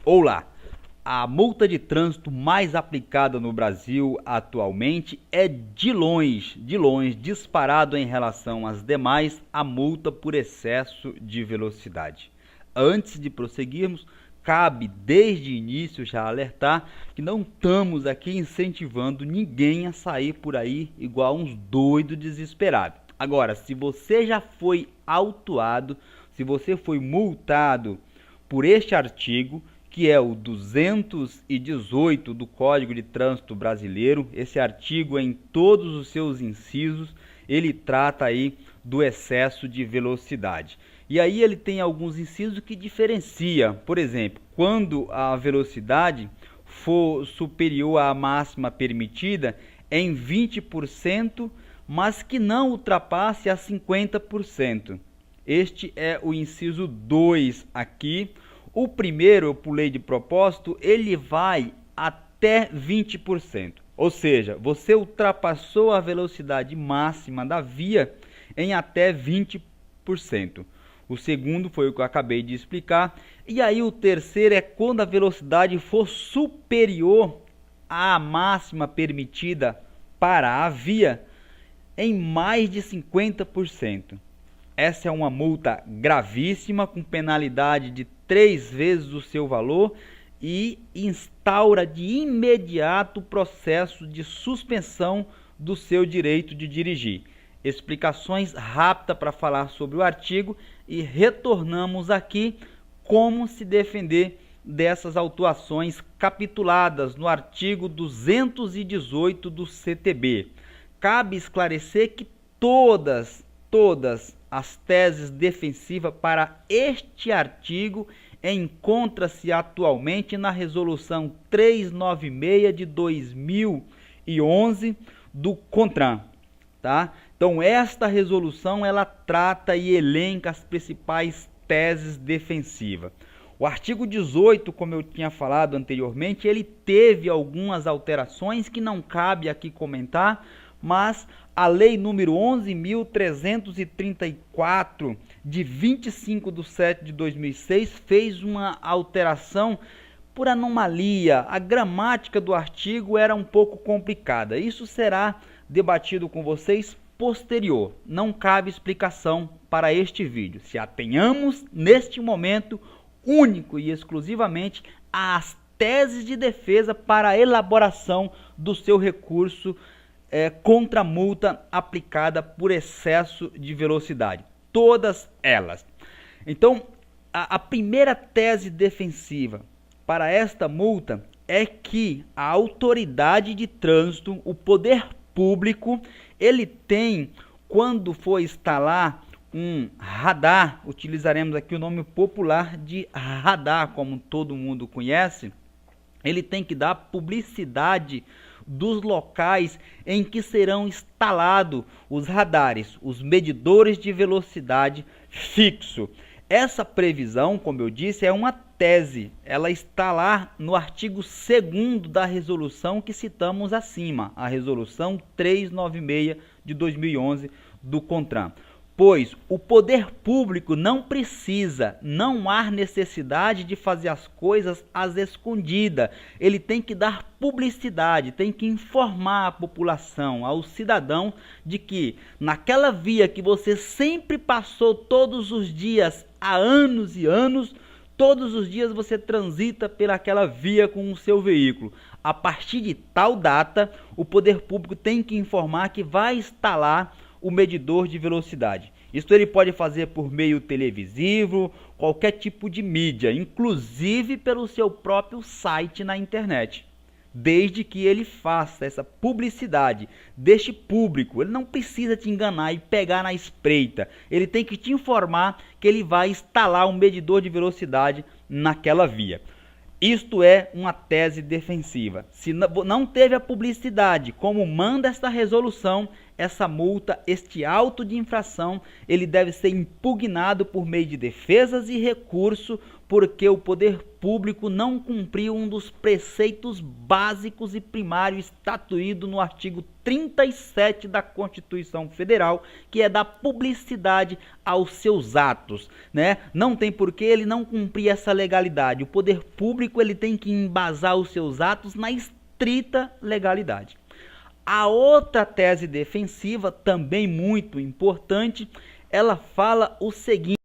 Olá! A multa de trânsito mais aplicada no Brasil atualmente é de longe, disparado em relação às demais, a multa por excesso de velocidade. Antes de prosseguirmos, cabe desde o início já alertar que não estamos aqui incentivando ninguém a sair por aí igual uns doidos desesperados. Agora, se você já foi autuado, se você foi multado por este artigo, que é o 218 do Código de Trânsito Brasileiro, esse artigo em todos os seus incisos, ele trata aí do excesso de velocidade. E aí ele tem alguns incisos que diferencia, por exemplo, quando a velocidade for superior à máxima permitida em 20%, mas que não ultrapasse a 50%. Este é o inciso 2 aqui. O primeiro, eu pulei de propósito, ele vai até 20%. Ou seja, você ultrapassou a velocidade máxima da via em até 20%. O segundo foi o que eu acabei de explicar. E aí o terceiro é quando a velocidade for superior à máxima permitida para a via em mais de 50%. Essa é uma multa gravíssima, com penalidade de 3 vezes o seu valor e instaura de imediato o processo de suspensão do seu direito de dirigir. Explicações rápidas para falar sobre o artigo e retornamos aqui como se defender dessas autuações capituladas no artigo 218 do CTB. Cabe esclarecer que todas as teses defensivas para este artigo encontra-se atualmente na resolução 396 de 2011 do CONTRAN, tá? Então esta resolução ela trata e elenca as principais teses defensivas. O artigo 18, como eu tinha falado anteriormente, ele teve algumas alterações que não cabe aqui comentar, mas a lei número 11.334, de 25/7/2006, fez uma alteração por anomalia. A gramática do artigo era um pouco complicada. Isso será debatido com vocês posterior. Não cabe explicação para este vídeo. Se atenhamos, neste momento, único e exclusivamente às teses de defesa para a elaboração do seu recurso contra a multa aplicada por excesso de velocidade. Todas elas. Então, a primeira tese defensiva para esta multa é que a autoridade de trânsito, o poder público, ele tem, quando for instalar um radar, utilizaremos aqui o nome popular de radar, como todo mundo conhece, ele tem que dar publicidade dos locais em que serão instalados os radares, os medidores de velocidade fixo. Essa previsão, como eu disse, é uma tese. Ela está lá no artigo 2º da resolução que citamos acima, a resolução 396 de 2011 do CONTRAN. Pois o poder público não há necessidade de fazer as coisas às escondidas. Ele tem que dar publicidade, tem que informar a população, ao cidadão, de que naquela via que você sempre passou todos os dias, há anos e anos, todos os dias você transita pelaquela via com o seu veículo. A partir de tal data, o poder público tem que informar que vai instalar o medidor de velocidade. Isso ele pode fazer por meio televisivo, qualquer tipo de mídia, inclusive pelo seu próprio site na internet. Desde que ele faça essa publicidade, deixe público, ele não precisa te enganar e pegar na espreita. Ele tem que te informar que ele vai instalar um medidor de velocidade naquela via. Isto é uma tese defensiva. Se não teve a publicidade, como manda esta resolução, essa multa, este auto de infração, ele deve ser impugnado por meio de defesas e recurso, porque o poder público não cumpriu um dos preceitos básicos e primários estatuído no artigo 37 da Constituição Federal, que é da publicidade aos seus atos, né? Não tem por que ele não cumprir essa legalidade. O poder público ele tem que embasar os seus atos na estrita legalidade. A outra tese defensiva, também muito importante, ela fala o seguinte: